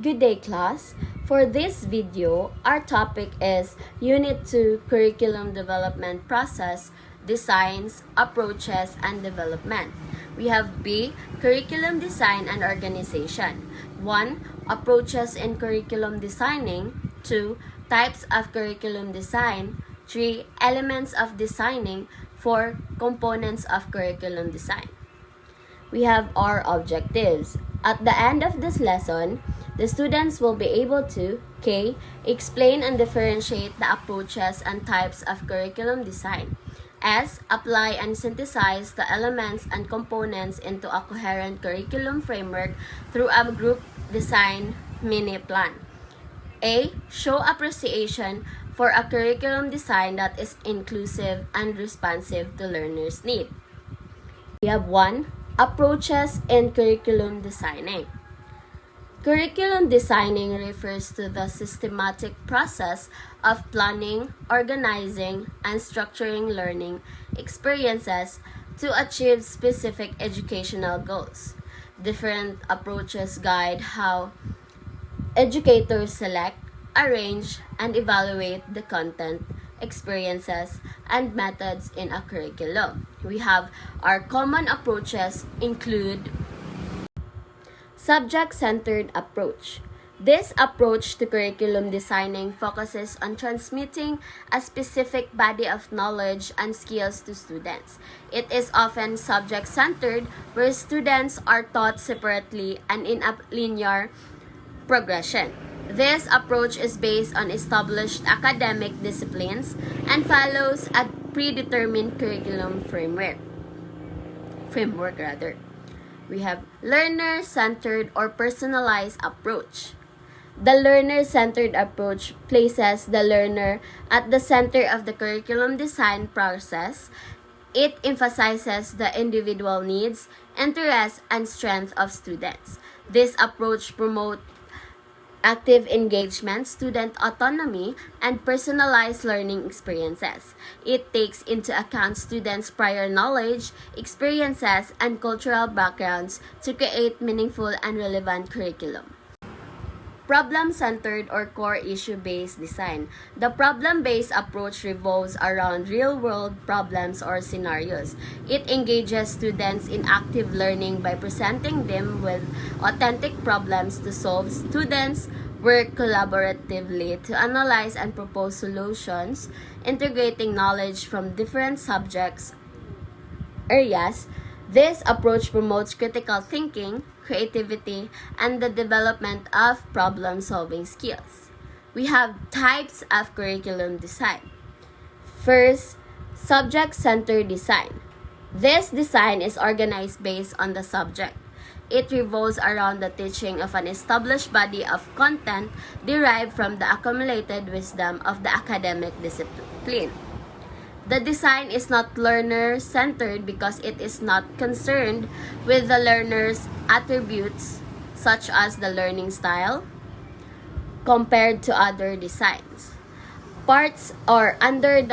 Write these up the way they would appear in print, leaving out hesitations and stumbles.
Good day, class. For this video, our topic is Unit 2 Curriculum Development Process, Designs, Approaches, and Development. We have B. Curriculum Design and Organization. 1. Approaches in Curriculum Designing. 2. Types of Curriculum Design. 3. Elements of Designing. 4. Components of Curriculum Design. We have our objectives. At the end of this lesson, the students will be able to K. Explain and differentiate the approaches and types of curriculum design. S. Apply and synthesize the elements and components into a coherent curriculum framework through a group design mini plan. A. Show appreciation for a curriculum design that is inclusive and responsive to learners' need. We have 1. Approaches in curriculum designing. Curriculum designing refers to the systematic process of planning, organizing, and structuring learning experiences to achieve specific educational goals. Different approaches guide how educators select, arrange, and evaluate the content, experiences, and methods in a curriculum. We have our common approaches include subject-centered approach. This approach to curriculum designing focuses on transmitting a specific body of knowledge and skills to students. It is often subject-centered, where students are taught separately and in a linear progression. This approach is based on established academic disciplines and follows a predetermined curriculum framework. We have learner-centered or personalized approach. The learner-centered approach places the learner at the center of the curriculum design process. It emphasizes the individual needs, interests, and strengths of students. This approach promotes active engagement, student autonomy, and personalized learning experiences. It takes into account students' prior knowledge, experiences, and cultural backgrounds to create meaningful and relevant curriculum. Problem-centered or core issue-based design. The problem-based approach revolves around real-world problems or scenarios. It engages students in active learning by presenting them with authentic problems to solve. Students work collaboratively to analyze and propose solutions, integrating knowledge from different subjects areas. This approach promotes critical thinking, creativity, and the development of problem-solving skills. We have types of curriculum design. First, subject-centered design. This design is organized based on the subject. It revolves around the teaching of an established body of content derived from the accumulated wisdom of the academic discipline. The design is not learner-centered because it is not concerned with the learner's attributes, such as the learning style, compared to other designs. Parts or under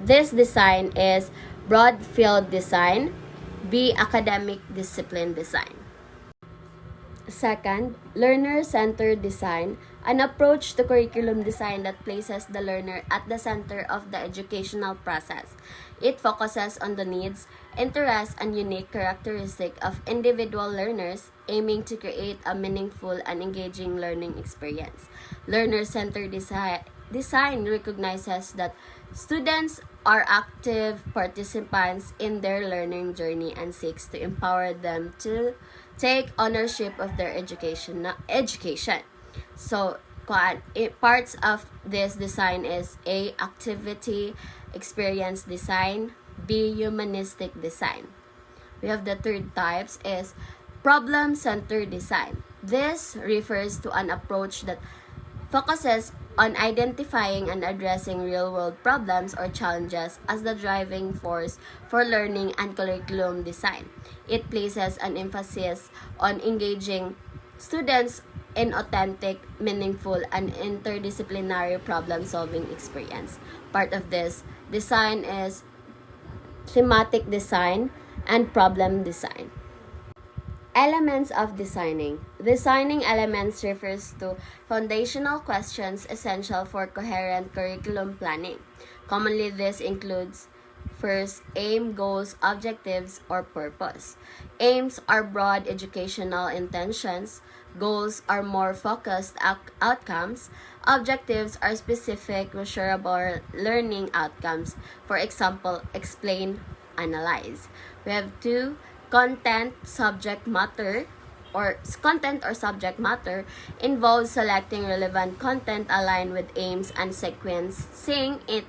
this design is broad field design, B. Academic discipline design. Second, learner-centered design, an approach to curriculum design that places the learner at the center of the educational process. It focuses on the needs, interests, and unique characteristics of individual learners, aiming to create a meaningful and engaging learning experience. Learner-centered design recognizes that students are active participants in their learning journey and seeks to empower them to take ownership of their education. So, parts of this design is A. Activity experience design, B. Humanistic design. We have the third types is problem-centered design. This refers to an approach that focuses on identifying and addressing real-world problems or challenges as the driving force for learning and curriculum design. It places an emphasis on engaging students in authentic, meaningful, and interdisciplinary problem-solving experience. Part of this design is thematic design and problem design. Elements of designing. Designing elements refers to foundational questions essential for coherent curriculum planning. Commonly, this includes first, aim, goals, objectives, or purpose. Aims are broad educational intentions. Goals are more focused outcomes. Objectives are specific, measurable learning outcomes. For example, explain, analyze. We have two, content or subject matter involves selecting relevant content aligned with aims and sequencing it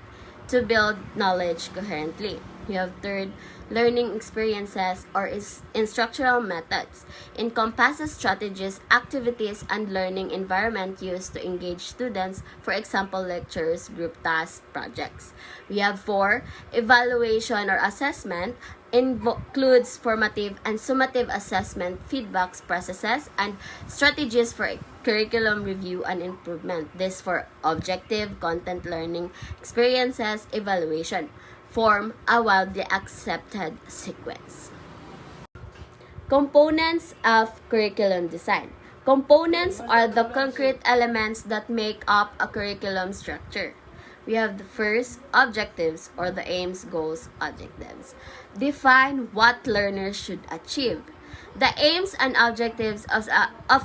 to build knowledge coherently. You have third, learning experiences or instructional methods encompasses strategies, activities, and learning environment used to engage students, for example, lectures, group tasks, projects. We have four, evaluation or assessment includes formative and summative assessment, feedbacks, processes, and strategies for curriculum review and improvement. This for objective content learning experiences evaluation form a widely accepted sequence. Components of curriculum design. Components are the concrete elements that make up a curriculum structure. We have the first, objectives or the aims, goals, objectives. Define what learners should achieve. The aims and objectives of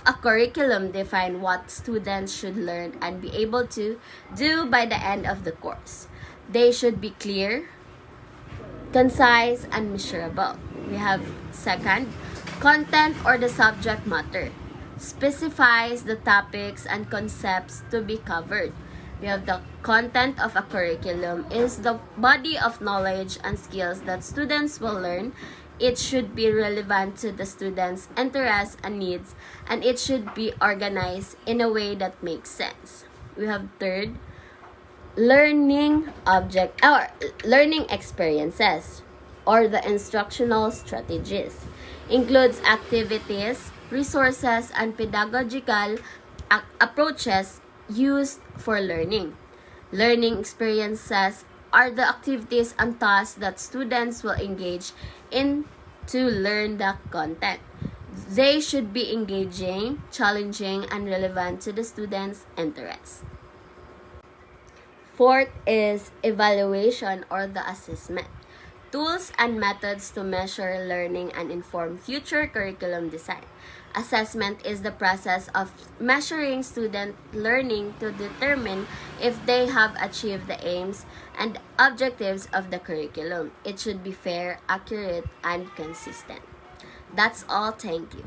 a curriculum define what students should learn and be able to do by the end of the course. They should be clear, concise, and measurable. We have second, content or the subject matter. Specifies the topics and concepts to be covered. We have the content of a curriculum is the body of knowledge and skills that students will learn. It should be relevant to the students' interests and needs, and it should be organized in a way that makes sense. We have third, learning experiences or the instructional strategies. Includes activities, resources, and pedagogical approaches used for learning. Learning experiences are the activities and tasks that students will engage in to learn the content. They should be engaging, challenging, and relevant to the students' interests. Fourth is evaluation or the assessment. Tools and methods to measure learning and inform future curriculum design. Assessment is the process of measuring student learning to determine if they have achieved the aims and objectives of the curriculum. It should be fair, accurate, and consistent. That's all. Thank you.